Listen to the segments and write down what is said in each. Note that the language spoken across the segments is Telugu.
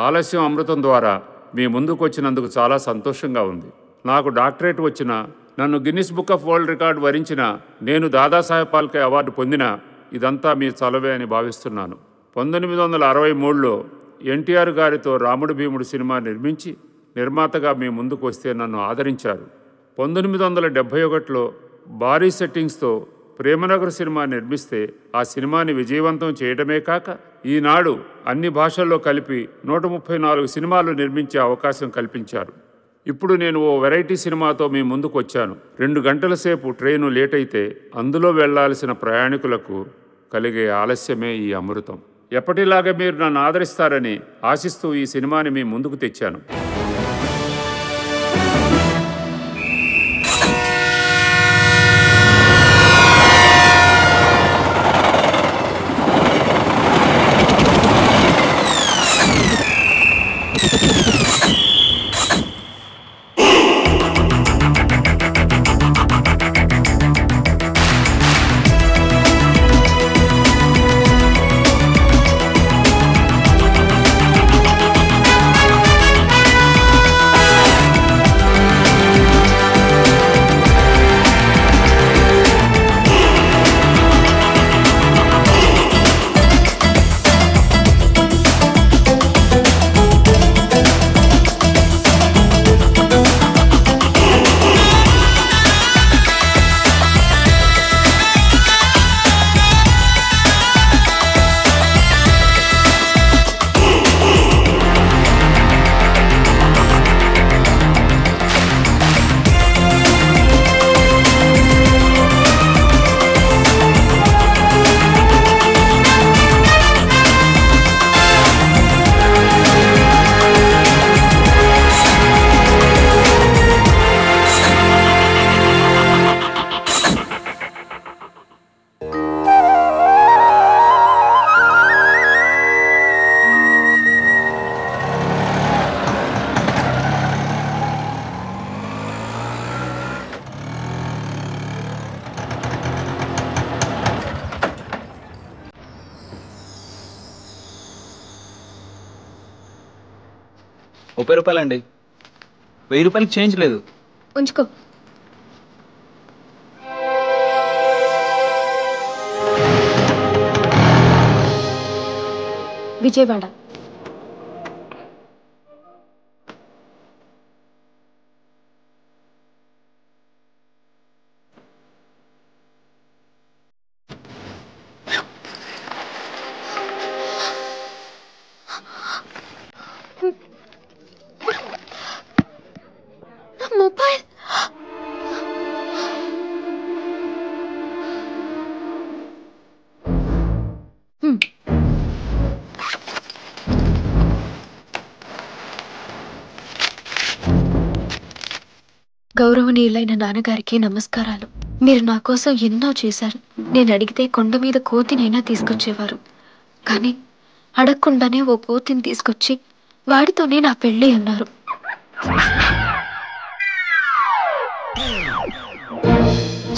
ఆలస్యం అమృతం ద్వారా మీ ముందుకు వచ్చినందుకు చాలా సంతోషంగా ఉంది. నాకు డాక్టరేట్ వచ్చిన, నన్ను Guinness book of world record వరించిన, నేను దాదాసాహెబ్ ఫాల్కే అవార్డు పొందిన ఇదంతా మీ చలవే అని భావిస్తున్నాను. 1963లో ఎన్టీఆర్ గారితో రాముడు భీముడు సినిమా నిర్మించి నిర్మాతగా మీ ముందుకు వస్తే నన్ను ఆదరించారు. 1971లో భారీ సెట్టింగ్స్తో ప్రేమనగర్ సినిమా నిర్మిస్తే ఆ సినిమాని విజయవంతం చేయడమే కాక ఈనాడు అన్ని భాషల్లో కలిపి 134 సినిమాలు నిర్మించే అవకాశం కల్పించారు. ఇప్పుడు నేను ఓ వెరైటీ సినిమాతో మీ ముందుకు వచ్చాను. 2 గంటల సేపు ట్రైను లేట్ అయితే అందులో వెళ్లాల్సిన ప్రయాణికులకు కలిగే ఆలస్యమే ఈ అమృతం. ఎప్పటిలాగా మీరు నన్ను ఆదరిస్తారని ఆశిస్తూ ఈ సినిమాని మీ ముందుకు తెచ్చాను. ₹30 అండి. ₹1000 చేంజ్ లేదు. ఉంచుకో. విజయవాడ. మొబైల్ గౌరవనీయులైన నాన్నగారికి నమస్కారాలు. మీరు నా కోసం ఎన్నో చేశారు. నేను అడిగితే కొండ మీద కోతినైనా తీసుకొచ్చేవారు. కానీ అడగకుండానే ఓ కోతిని తీసుకొచ్చి వాడితోనే నా పెళ్ళి అన్నారు.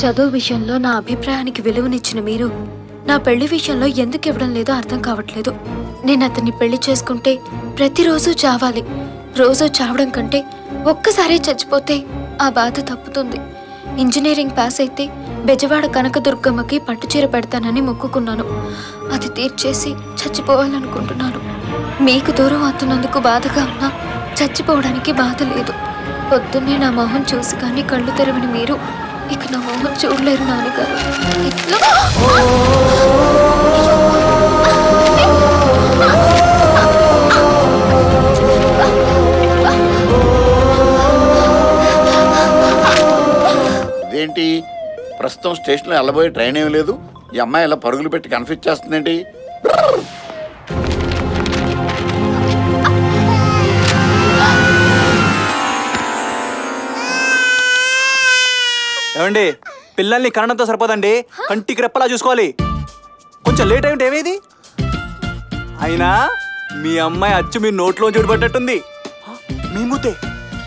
చదువు విషయంలో నా అభిప్రాయానికి విలువనిచ్చిన మీరు నా పెళ్లి విషయంలో ఎందుకు ఇవ్వడం లేదో అర్థం కావట్లేదు. నేను అతన్ని పెళ్లి చేసుకుంటే ప్రతిరోజు చావాలి. రోజు చావడం కంటే ఒక్కసారే చచ్చిపోతే ఆ బాధ తప్పుతుంది. ఇంజనీరింగ్ పాస్ అయితే బెజవాడ కనకదుర్గమ్మకి పట్టుచీర పెడతానని మొక్కుకున్నాను. అది తీర్చేసి చచ్చిపోవాలనుకుంటున్నాను. మీకు దూరం అవుతున్నందుకు బాధగా ఉన్నా చచ్చిపోవడానికి బాధ లేదు. పొద్దున్నే నా మొహం చూసి కానీ కళ్ళు తెరవని మీరు ఇక నా మొహం చూడలేరు నాన్నగారు. ఏంటి ప్రస్తుతం స్టేషన్లో వెళ్ళబోయే ట్రైన్ ఏమి లేదు. ఈ అమ్మాయి ఇలా పరుగులు పెట్టి కన్ఫ్యూజ్ చేస్తుందేంటి? ఏమండి, పిల్లల్ని కన్నడంతో సరిపోదండి, కంటికి రెప్పలా చూసుకోవాలి. కొంచెం లేట్ అయ్యి ఏమేది అయినా మీ అమ్మాయి అచ్చు మీ నోట్లో చూడబట్టట్టుంది. మీ ముద్దే,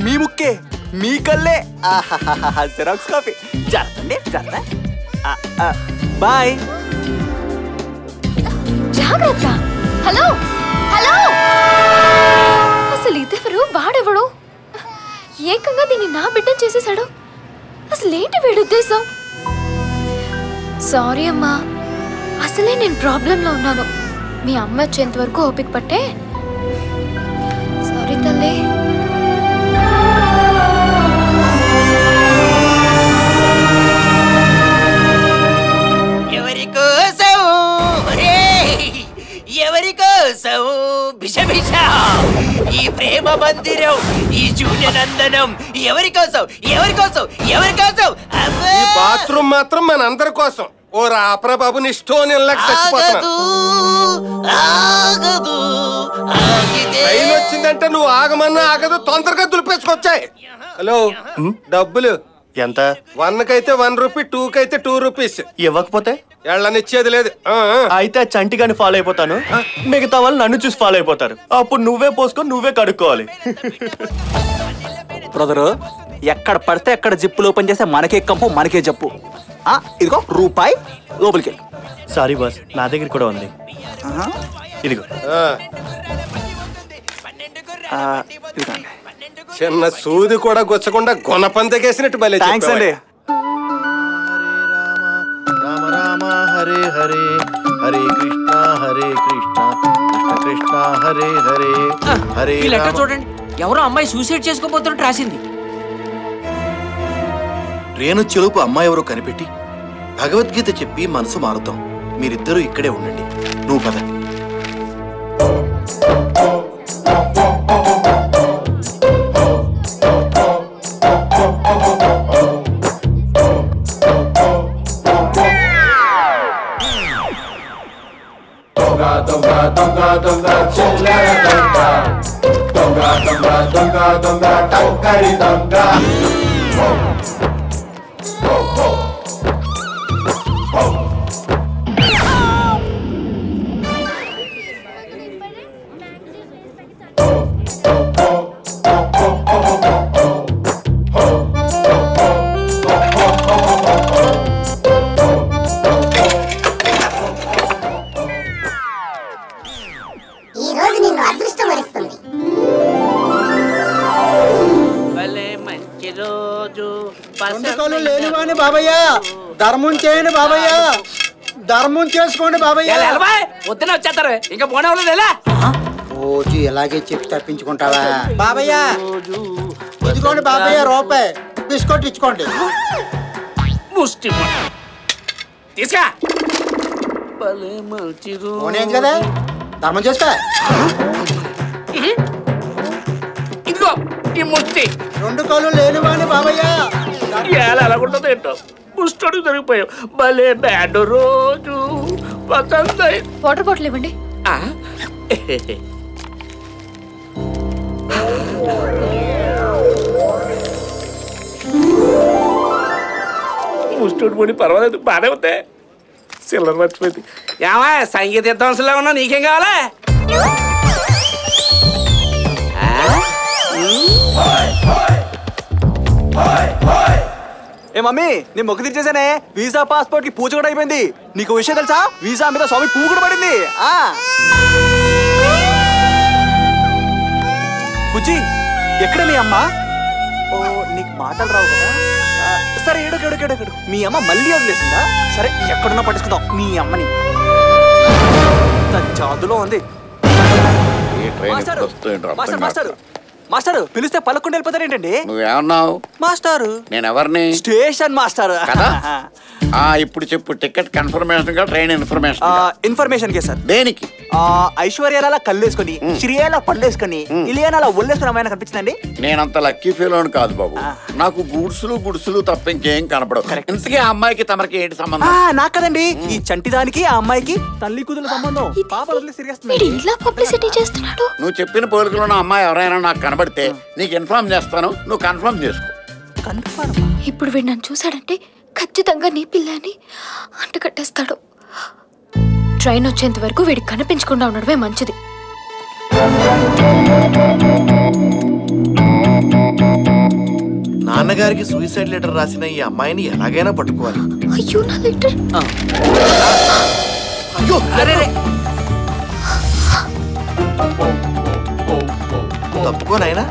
మీ ముక్కే, మీ కళ్ళే. Xerox copy. జాగ్రత్తండి, జాగ్రత్త. బాయ్. జాగ్రత్త. Hello hello. అసలు ఇదెవరు వాడెవడు ఏకంగా దీన్ని నా బిడ్డ చేసేసాడు అసలు ఏంటి వీడి ఉద్దేశం సారీ అమ్మా అసలే నేను ప్రాబ్లంలో ఉన్నాను మీ అమ్మ వచ్చేంత వరకు ఓపిక పట్టే సారీ తల్లి ఎవరికోసం బిషబిష ఈ ప్రేమ మందిరం ఈ జూన్యనందనం ఎవరికోసం ఎవరికోసం ఎవరికోసం ఈ బాత్రూమ్ మాత్రం మనందరి కోసం ఓ రాప్రా బాబు నీ స్టోన్ ట్రైన్ వచ్చిందంటే నువ్వు ఆగమన్నా ఆగదు తొందరగా దులిపేసుకొచ్చాయి హలో డబ్బులు ఎంత 1 కైతే 1 రూపీ 2 కైతే 2 రూపీస్ ఇవ్వకపోతే ఎళ్ళనిచ్చేది లేదు అయితే చంటిగాని ఫాలో అయిపోతాను మిగతా వాళ్ళు నన్ను చూసి ఫాలో అయిపోతారు అప్పుడు నువ్వే పోసుకొని నువ్వే కడుక్కోవాలి బ్రదరు ఎక్కడ పడితే ఎక్కడ జిప్పులు ఓపెన్ చేస్తే మనకే కంపు మనకే జప్పు ఇదిగో రూపాయి లోపలికి సారీ బాస్ నా దగ్గర కూడా ఉంది ఇదిగో చిన్న సూది కూడా గుచ్చకుండా గుణపంతకేసినట్టు బలే థ్యాంక్స్ అండి రామ రామ హరే హరే హరే కృష్ణ కృష్ణ కృష్ణ హరే హరే హరే ఈ లెటర్ చూడండి ఎవరో అమ్మాయి సూసైడ్ చేసుకోబోతున్నట్టు రాసింది రేణు చెలుపు అమ్మాయి ఎవరో కనిపెట్టి భగవద్గీత చెప్పి మనసు మారుతాం మీరిద్దరూ ఇక్కడే ఉండండి నువ్వు పద లేనివాని బాబయ్య ధర్మం చేయండి బాబయ్య ధర్మం చేసుకోండి బాబయ్య పొద్దున వచ్చేస్తారు ఇంకా పోనవలేదా రోజు ఎలాగే చెప్పి తప్పించుకుంటావా బాబయ్య ఇదిగోండి బాబయ్య రూపాయి బిస్కెట్ ఇచ్చుకోండి ముష్టి తీసుకా పోనేది కదా ధర్మం చేసుకో ఇదిగో ఈ ముష్టి 2 కాళ్ళు లేనివాని బాబయ్య ఎలాగుంటుందో ఏంటో ముష్టోడు దొరికిపోయావు భలే బ్యాడ్ రోజు వాటర్ బాటిల్ ఇవ్వండి ముష్టోడు పోనీ పర్వాలేదు బాగానే ఉంది చిల్లర మర్చిపోయింది ఏమా సంగీత విద్వాంసంలో ఉన్నా నీకేం కావాలా ఏ మమ్మీ నేను మొక్కు తీర్చేసానే వీసా పాస్పోర్ట్ కి పూజ కూడా అయిపోయింది నీకు విషయం తెలుసా వీసా మీద స్వామి పువ్వు కూడా పడింది బుజ్జి ఎక్కడ మీ అమ్మ ఓ నీకు మాటలు రావు కదా సరే ఏడు మీ అమ్మ మళ్ళీ వదిలేసిందా సరే ఎక్కడున్నా పట్టించుకుందాం మీ అమ్మని చాదులో ఉంది మాస్టర్ పిలిస్తే పలకుండా వెళ్ళిపోతారు ఏంటండి నువ్వేమన్నావు మాస్టారు నేను ఎవరిని స్టేషన్ మాస్టర్ ఇప్పుడు చెప్పు టికెట్ కన్ఫర్మేషన్ గా ట్రైన్ ఇన్ఫర్మేషన్ ఇన్ఫర్మేషన్ కే సార్ దేనికి ఐశ్వర్యాల కళ్ళేసుకొని శ్రీయాల పళ్ళేసుకొని ఇలియానాల ఒళ్ళేసుకుని అమ్మాయినా కనిపించిందండి నేనంత లక్కీ ఫీల్ అని కాదు బాబు నాకు గుడుసులు తప్ప ఇంకేం కనపడవు ఇంతకీ ఆ అమ్మాయికి తమరికి ఏంటి సంబంధం నాకు కదండి ఈ చంటిదానికి ఆ అమ్మాయికి తల్లి కూతురు సంబంధం పాప పబ్లిసిటీ చేస్తున్నాడు నువ్వు చెప్పిన పోలికలో నా అమ్మాయి ఎవరైనా నాకు కనబడితే నీకు ఇన్ఫార్మ్ చేస్తాను నువ్వు కన్ఫర్మ్ చేసుకో ఇప్పుడు వీడు నన్ను చూసాడంటే ఖచ్చితంగా నీ పిల్లని అంటకట్టేస్తాడు ట్రైన్ వచ్చేంత వరకు వీడికి కనిపించకుండా ఉండడమే మంచిది నాన్నగారికి సూసైడ్ లెటర్ రాసిన ఈ అమ్మాయిని ఎలాగైనా పట్టుకోవాలి అయ్యో నా లెటర్ అయ్యో తప్పుకో నాయనా.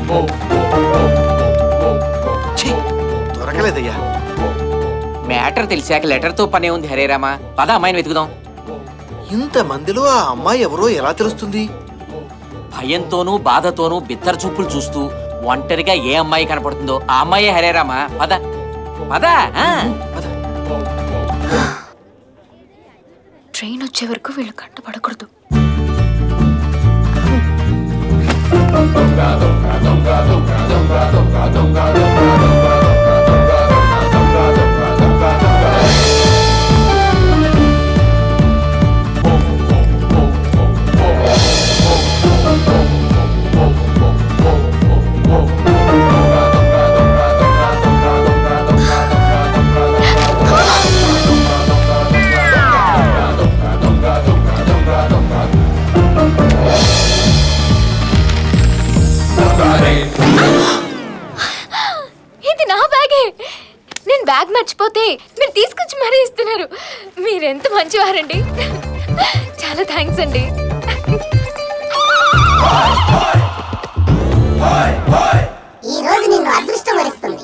ఛీ, దొరకలేదయ్యా. మ్యాటర్ తెలిసాక లెటర్తో పనే ఉంది. హరే రామా, పద అమ్మాయిని వెతుకుదాం. ఇంతమందిలో ఆ అమ్మాయి ఎవరో ఎలా తెలుస్తుంది? భయంతోనూ బాధతోనూ బిత్తర చూపులు చూస్తూ ఒంటరిగా ఏ అమ్మాయి కనపడుతుందో ఆ అమ్మాయే హరే రామా. పద పద. ట్రైన్ వచ్చే వరకు వీళ్ళు కంటపడకూడదు. ఇది నా బ్యాగే. నేను బ్యాగ్ మర్చిపోతే మీరు తీసుకొచ్చి మరీ ఇస్తున్నారు. మీరెంత మంచివారండి. చాలా థ్యాంక్స్ అండి. ఈ రోజు నిన్ను అదృష్టం వరిస్తుంది.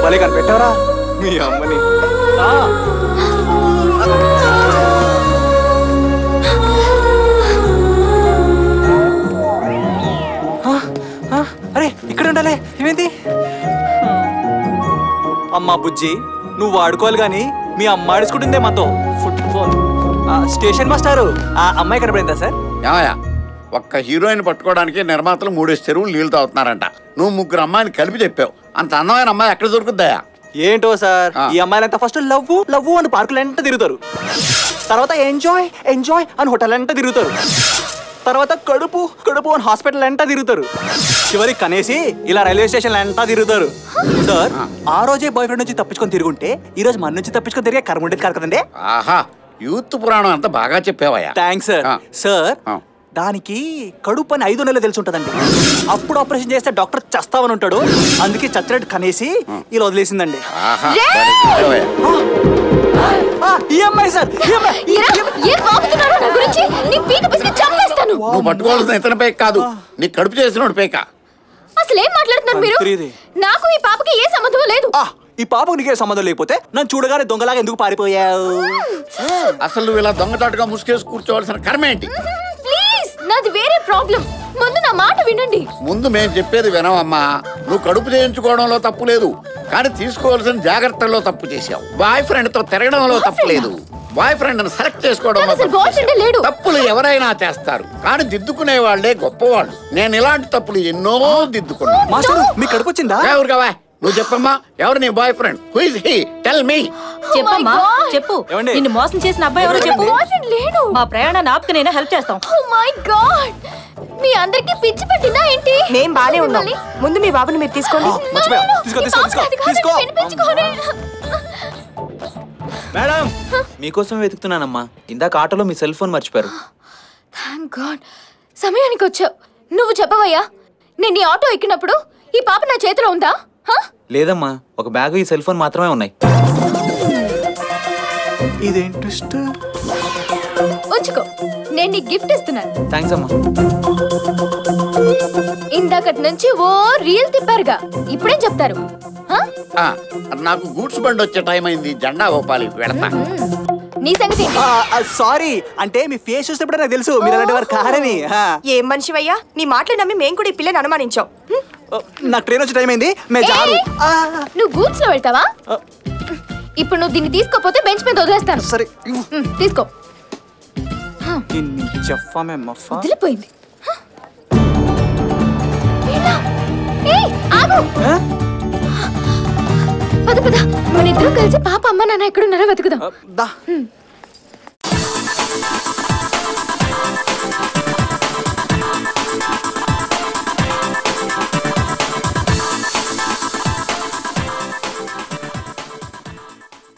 భలే కనిపెట్టారా మీ అమ్మని. అరే ఇక్కడ ఉండాలి. ఏమైంది? అమ్మా బుజ్జి, నువ్వు వాడుకోవాలి గాని మీ అమ్మ ఆడుచుకుంటుందే మాతో ఫుట్బాల్. స్టేషన్ మాస్టారు, ఆ అమ్మాయి కనపడిందా సార్? ఏమయ్యా, ఒక్క హీరోయిన్ పట్టుకోవడానికి నిర్మాతలు 3 చెరువులు నీళ్లు తాగుతున్నారంట. నువ్వు 3 అమ్మాయిని కలిపి చెప్పావు. అంత అందమైన అమ్మాయి ఎక్కడ దొరుకుద్దాయా? ఏంటో సార్, ఈ అమ్మాయిలంతా ఫస్ట్ లవ్ లవ్ అని పార్కులు ఎంత తిరుగుతారు, తర్వాత ఎంజాయ్ ఎంజాయ్ అని హోటల్ ఎంత తిరుగుతారు, తర్వాత కడుపు కడుపు అని హాస్పిటల్ ఎంత తిరుగుతారు, చివరికి కనేసి ఇలా రైల్వే స్టేషన్ ఎంత తిరుగుతారు. సార్, ఆ రోజే బాయ్ ఫ్రెండ్ నుంచి తప్పించుకొని తిరుగుంటే ఈ రోజు మన నుంచి తప్పించుకొని తిరిగే కర్మ ఉండేది కాదు కదండి. ఆహా, యూత్ పురాణం అంతా బాగా చెప్పావయ్యా. Thanks sir. సార్, దానికి కడుపు అని 5 నెలలు తెలిసి ఉంటదండి. అప్పుడు ఆపరేషన్ చేస్తే డాక్టర్ చస్తావని ఉంటాడు. అందుకే చచ్చినట్టు కనేసి ఇలా వదిలేసిందండి. ఈ అమ్మాయి సార్, నువ్వు పట్టుకోవాల్సిన ఇతని పేక కాదు, నీ కడుపు చేసిన పేక. అసలు ఏం మాట్లాడుతున్నారు మీరు? నాకు ఈ పాపకి ఏ సంబంధం లేదు. ఈ పాపకు నీకే సంబంధం లేకపోతే నన్ను చూడగానే దొంగలాగా ఎందుకు పారిపోయావు? అసలు నువ్వు ఇలా దొంగచాటుగా ముసుకేసి కూర్చోవలసిన కర్మ ఏంటి? ప్లీజ్, నాది వేరే ప్రాబ్లం. ముందు నా మాట వినండి. ముందు మేము చెప్పేది వినవమ్మా. నువ్వు కడుపు చేయించుకోవడంలో తప్పు లేదు, కానీ తీసుకోవాల్సిన జాగ్రత్తల్లో తప్పు చేసావు. బాయ్ ఫ్రెండ్ తో తిరగడంలో తప్పు లేదు, బాయ్ ఫ్రెండ్ ని సెలెక్ట్ చేసుకోవడంలో తప్పులు ఎవరైనా చేస్తారు, కానీ దిద్దుకునే వాళ్ళే గొప్పవాళ్ళు. నేను ఇలాంటి తప్పులు ఎన్నో దిద్దుకున్నాను. మీ కడుపు వచ్చిందా? ఎవరుగావా నువ్వు చెప్పమ్మా, ఎవరు నీ boy friend? Who is he? Tell me. చెప్పమ్మా, చెప్పు. నిన్ను మోసం చేసిన అబ్బాయి ఎవరో చెప్పు. మా ప్రయాణాన్ని ఆపుకునైనా హెల్ప్ చేస్తాం. ఓ మై గాడ్, మీ అందరికి పిచ్చి పట్టిందా ఏంటి? మేం బానే ఉన్నాం. ముందు మీ బాబుని మీరు తీసుకోండి. మేడం, మీకోసం వెతుకుతున్నానమ్మా. ఇందాక ఆటోలో మీ సెల్ ఫోన్ మర్చిపోయారు. థాంక్ గాడ్, సమయానికి వచ్చావు. నువ్వు చెప్పవయ్యా, నేను ఈ ఆటో ఎక్కినప్పుడు ఈ పాప నా చేతిలో ఉందా? లేదమ్మా, ఒక బ్యాగ్ ఈ సెల్ ఫోన్ మాత్రమే ఉన్నాయి. ఇదేం ట్విస్ట్? ఉంచుకో, నేను నీకు గిఫ్ట్ ఇస్తున్నాను. థ్యాంక్స్ అమ్మా. ఇందాకటి నుంచి ఓ రీల్ తిప్పారుగా, ఇప్పుడేం చెప్తారు? నాకు గూడ్స్ బండి వచ్చే టైం అయింది, జెండా ఓపాలి, వెళతా. నీ సంగతి సారీ, అంటే మీ ఫేస్ చూసినప్పుడే నాకు తెలుసు మీరు అలాంటి వారు కారని. ఏం మనిషివయ్యా, నీ మాటలు నమ్మి మేము కూడా ఈ పిల్లని అనుమానించాం. నాకు ట్రైన్ వచ్చే టైం అయింది. నువ్వు గూడ్స్ లో వెళ్తావా? ఇప్పుడు నువ్వు దీన్ని తీసుకోపోతే బెంచ్ మీద వదిలేస్తాను. సరే తీసుకో. వదిలిపోయింది. పద పద, మన ఇద్దరం కలిసి పాప అమ్మ నాన్న ఎక్కడున్నారో వెతుకుదాం.